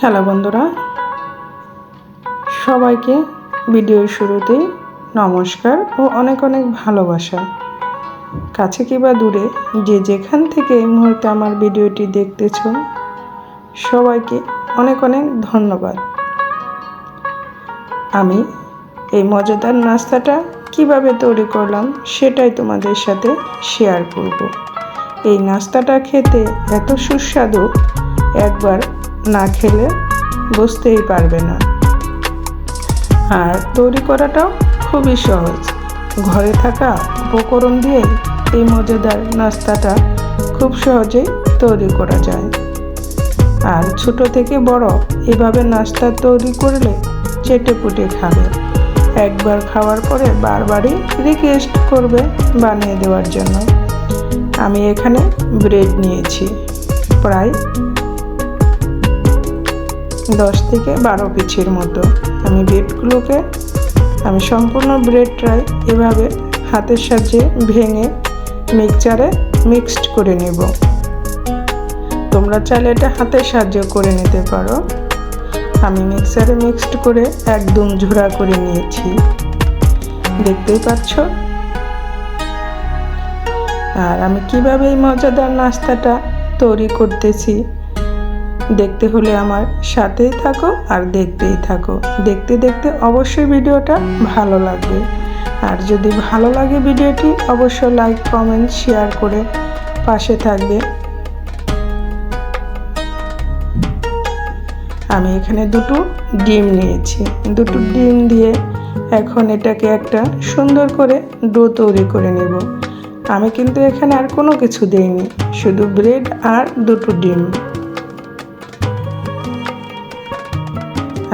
Hello বন্ধুরা, সবাইকে ভিডিওর শুরুতেই নমস্কার ও অনেক অনেক ভালোবাসা। কাছে কিংবা দূরে যে যেখান থেকে এই মুহূর্তে আমার ভিডিওটি দেখতেছ, সবাইকে অনেক অনেক ধন্যবাদ। আমি এই মজাদার নাস্তাটা কিভাবে তৈরি করলাম সেটাই তোমাদের সাথে শেয়ার করব। এই নাস্তাটা খেতে এত সুস্বাদু, একবার না খেলে বুঝতেই পারবে না। আর তৈরি করাটাও খুবই সহজ। ঘরে থাকা উপকরণ দিয়ে এই মজাদার নাস্তাটা খুব সহজেই তৈরি করা যায়। আর ছোট থেকে বড় এভাবে নাস্তা তৈরি করলে চেটেপুটে খাবে। একবার খাওয়ার পরে বারবারই রিকোয়েস্ট করবে বানিয়ে দেওয়ার জন্য। আমি এখানে ব্রেড নিয়েছি প্রায় 10 থেকে 12 পিসের মতো। আমি ব্রেডগুলোকে সম্পূর্ণ ব্রেডটাই এভাবে হাতের সাহায্যে ভেঙে মিক্সচারে মিক্সড করে নেব। তোমরা চাইলে এটা হাতের সাহায্যে করে নিতে পারো। আমি মিক্সচারে মিক্সড করে একদম ঝুরা করে নিয়েছি, দেখতেই পাচ্ছ। আর আমি কিভাবে এই মজাদার নাস্তাটা তৈরি করতেছি দেখতে হলে আমার সাথেই থাকো আর দেখতেই থাকো। দেখতে দেখতে অবশ্যই ভিডিওটা ভালো লাগবে। আর যদি ভালো লাগে ভিডিওটি অবশ্যই লাইক কমেন্ট শেয়ার করে পাশে থাকবে। আমি এখানে 2টো ডিম নিয়েছি। 2টো ডিম দিয়ে এখন এটাকে একটা সুন্দর করে ডো তৈরি করে নেব। আমি কিন্তু এখানে আর কোনো কিছু দেইনি, শুধু ব্রেড আর 2টো ডিম।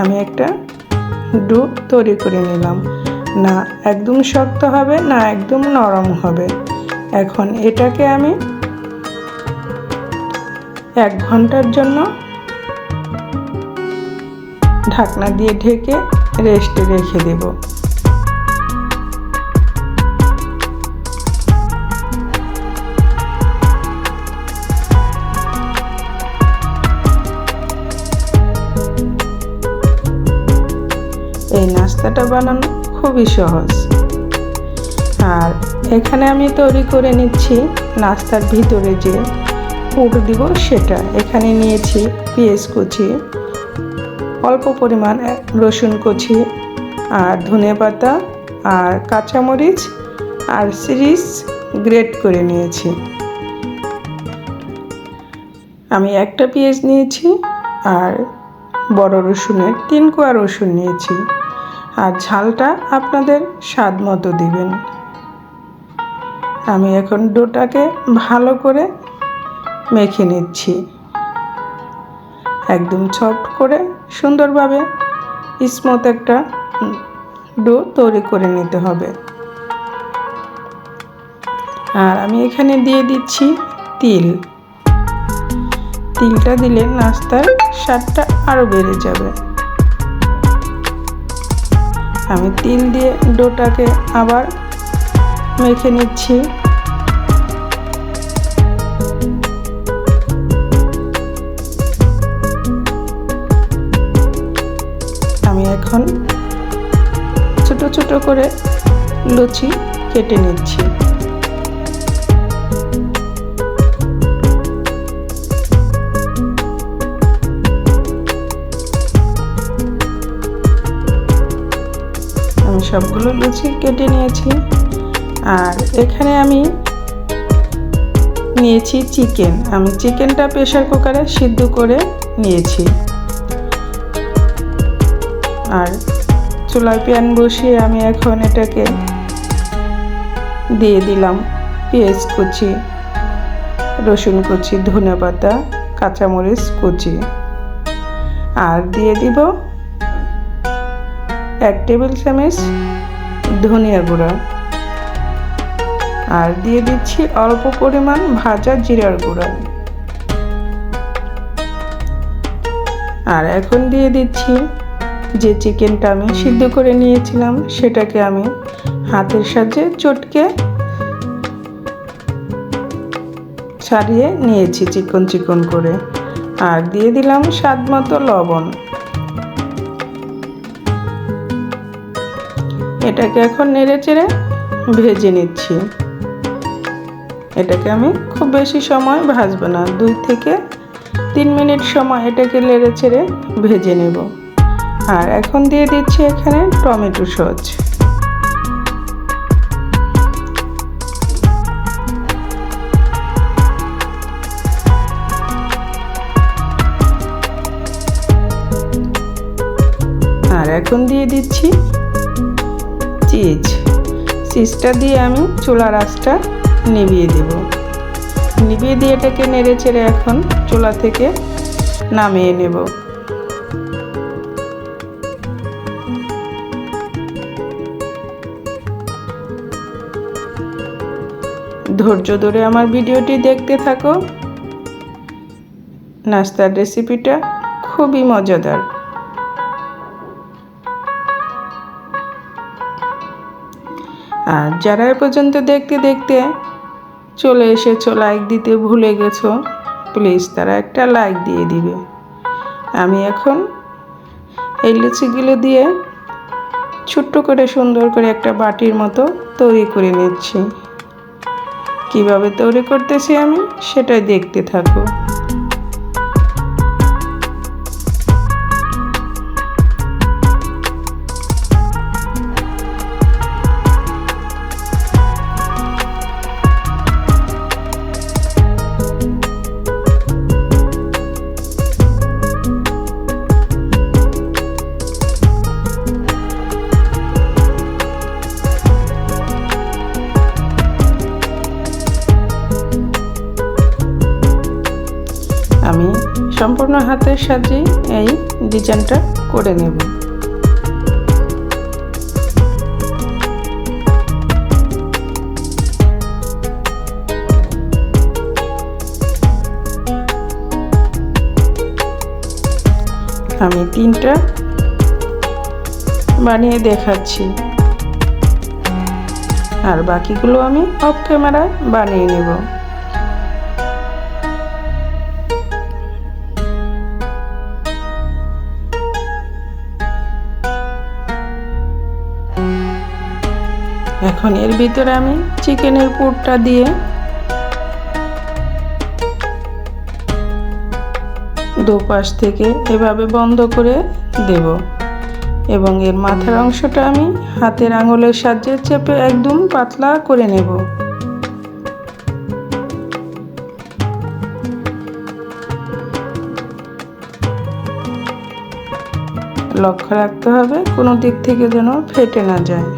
আমি একটা ডো তৈরি করে নিলাম। না একদম শক্ত হবে না একদম নরম হবে। এখন এটাকে আমি 1 ঘন্টার জন্য ঢাকনা দিয়ে ঢেকে রেস্টে রেখে দেব। এই নাস্তাটা বানানো খুবই সহজ। আর এখানে আমি তৈরি করে নিচ্ছি নাস্তার ভিতরে যে পুর দিব সেটা। এখানে নিয়েছি পেঁয়াজ কুচি, অল্প পরিমাণ রসুন কুচি, আর ধনেপাতা আর কাঁচামরিচ আর চিজ গ্রেট করে নিয়েছি। আমি একটা পেঁয়াজ নিয়েছি আর বড় রসুনের 3 কোয়া রসুন নিয়েছি। আর ঝালটা আপনাদের স্বাদ মতো দিবেন। আমি এখন ডোটাকে ভালো করে মেখে নিচ্ছি, একদম সফট করে সুন্দরভাবে স্মুথ একটা ডো তৈরি করে নিতে হবে। আর আমি এখানে দিয়ে দিচ্ছি তিল। তিলটা দিলে নাস্তার স্বাদটা আরও বেড়ে যাবে। আমি তিল দিয়ে ডোটাকে আবার মেখে নিচ্ছি। আমি এখন ছোট ছোট করে লুচি কেটে নিচ্ছি। সবগুলো লুচি কেটে নিয়েছি। আর এখানে আমি নিয়েছি চিকেন। আমি চিকেনটা প্রেসার কুকারে সিদ্ধ করে নিয়েছি। আর চুলায় প্যান বসিয়ে আমি এখন এটাকে দিয়ে দিলাম পেঁয়াজ কুচি, রসুন কুচি, ধনেপাতা, কাঁচামরিচ কুচি, আর দিয়ে দিব 1 টেবিল চামচ ধনিয়া গুঁড়া, আর দিয়ে দিচ্ছি অল্প পরিমাণ ভাজা জিরার গুঁড়া। আর এখন দিয়ে দিচ্ছি যে চিকেনটা আমি সিদ্ধ করে নিয়েছিলাম সেটাকে আমি হাতের সাহায্যে চটকে ছাড়িয়ে নিয়েছি চিকন চিকন করে। আর দিয়ে দিলাম স্বাদ মতো লবণ। এটাকে এখন নেড়েচেড়ে ভেজে নিচ্ছি। এটাকে আমি খুব বেশি সময় ভাজবো না, 2 থেকে 3 মিনিট সময় এটাকে নেড়েচেড়ে ভেজে নেব। আর এখন দিয়ে দিচ্ছি এখানে টমেটো সস। আর এখন দিয়ে দিচ্ছি চিজটা দিয়ে আমি চুলার আঁচটা নিভিয়ে দেব। নিভিয়ে দিয়ে এটাকে নেড়েচেড়ে এখন চুলা থেকে নামিয়ে নেব। ধৈর্য ধরে আমার ভিডিওটি দেখতে থাকো। নাস্তার রেসিপিটা খুবই মজাদার। আর যারা এ পর্যন্ত দেখতে দেখতে চলে এসেছো, লাইক দিতে ভুলে গেছো, প্লিজ তারা একটা লাইক দিয়ে দিবে। আমি এখন এই লুচিগুলো দিয়ে ছোট্ট করে সুন্দর করে একটা বাটির মতো তৈরি করে নিচ্ছি। কিভাবে তৈরি করতেছি আমি সেটাই দেখতে থাকো। আমি সম্পূর্ণ হাতের সাহায্যে এই ডিজাইনটা করে নেব। আমি 3টা বানিয়ে দেখাচ্ছি, আর বাকিগুলো আমি অফ ক্যামেরায় বানিয়ে নেব। এখন এর ভিতরে আমি চিকেনের পুরটা দিয়ে দুপাশ থেকে এভাবে বন্ধ করে দেব এবং এর মাথার অংশটা আমি হাতের আঙুলের সাহায্যে চেপে একদম পাতলা করে নেব। লক্ষ্য রাখতে হবে কোনো দিক থেকে যেন ফেটে না যায়।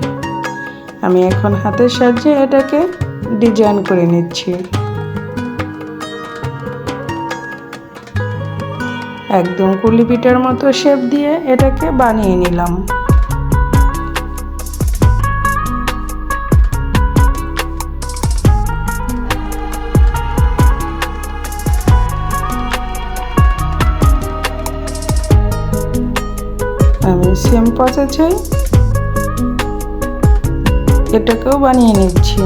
আমি এখন হাতের সাহায্যে এটাকে ডিজাইন করে নিচ্ছি। একদম কুলি পিঠার মতো শেপ দিয়ে এটাকে বানিয়ে নিলাম। আমি সেম প্রসেসে এটাকেও বানিয়ে নিচ্ছি।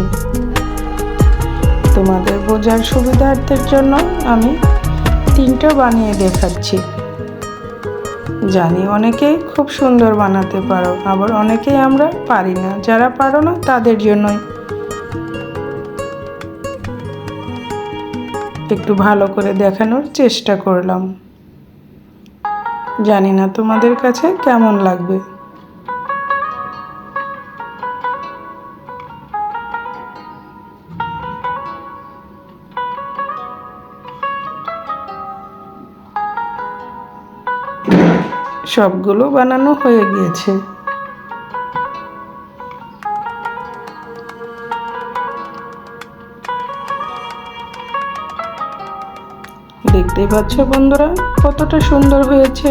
তোমাদের বোঝার সুবিধার্থের জন্য আমি 3টা বানিয়ে দেখাচ্ছি। জানি অনেকেই খুব সুন্দর বানাতে পারো, আবার অনেকেই আমরা পারি না। যারা পারো না তাদের জন্যই একটু ভালো করে দেখানোর চেষ্টা করলাম। জানি না তোমাদের কাছে কেমন লাগবে। সবগুলো বানানো হয়ে গিয়েছে। দেখতেই পাচ্ছ বন্ধুরা কতটা সুন্দর হয়েছে।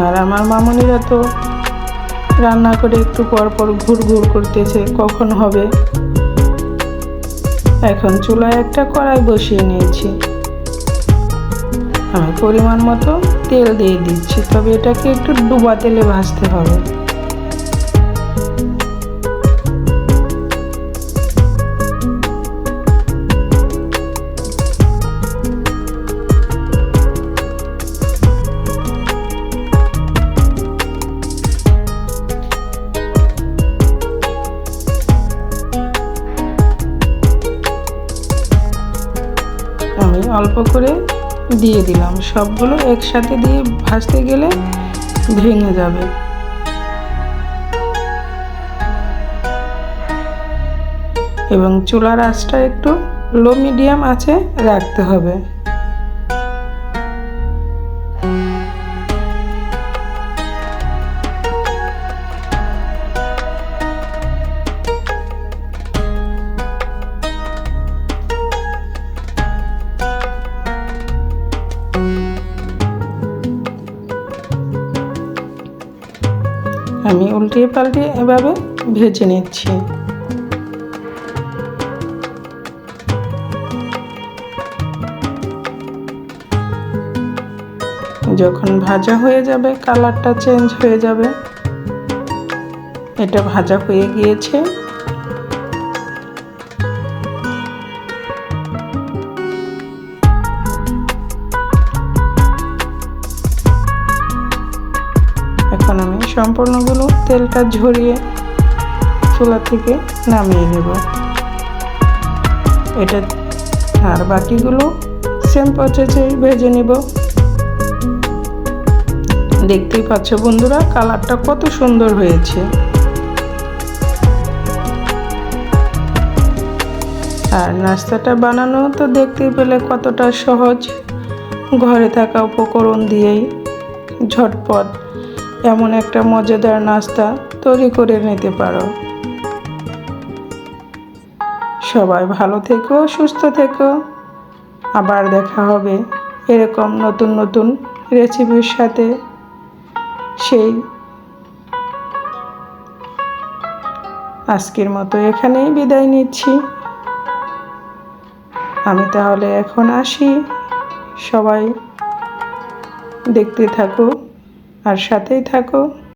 আর আমার মামুনিরা তো রান্না করে একটু পর পর ঘুরঘুর করতেছে কখন হবে। এখন চুলায় একটা কড়াই বসিয়ে নিয়েছি। আমি পরিমাণ মতো তেল দিয়ে দিচ্ছি, তবে এটাকে একটু ডুবা তেলে ভাজতে হবে। আমি অল্প করে দিয়ে দিলাম। সবগুলো একসাথে দিয়ে ভাজতে গেলে ভেঙে যাবে। এবং চুলার আঁচটা একটু লো মিডিয়াম আঁচে রাখতে হবে। আমি উল্টিয়ে পাল্টিয়ে এভাবে ভেজে নিচ্ছি। যখন ভাজা হয়ে যাবে, কালারটা চেঞ্জ হয়ে যাবে, এটা ভাজা হয়ে গিয়েছে। এখন আমি সম্পূর্ণগুলো তেলটা ঝরিয়ে চুলা থেকে নামিয়ে নেব। এটা আর বাকিগুলো সেম প্রসেসে ভেজে নেব। দেখতেই পাচ্ছ বন্ধুরা, কালারটা কত সুন্দর হয়েছে। আর নাস্তাটা বানানো তো দেখতেই পেলে কতটা সহজ। ঘরে থাকা উপকরণ দিয়েই ঝটপট এমন একটা মজাদার নাস্তা তৈরি করে নিতে পারো। সবাই ভালো থেকো, সুস্থ থেকো। আবার দেখা হবে এরকম নতুন নতুন রেসিপির সাথে। সেই আজকের মতো এখানেই বিদায় নিচ্ছি। আমি তাহলে এখন আসি। সবাই দেখতে থাকো আর সাথেই থাকো।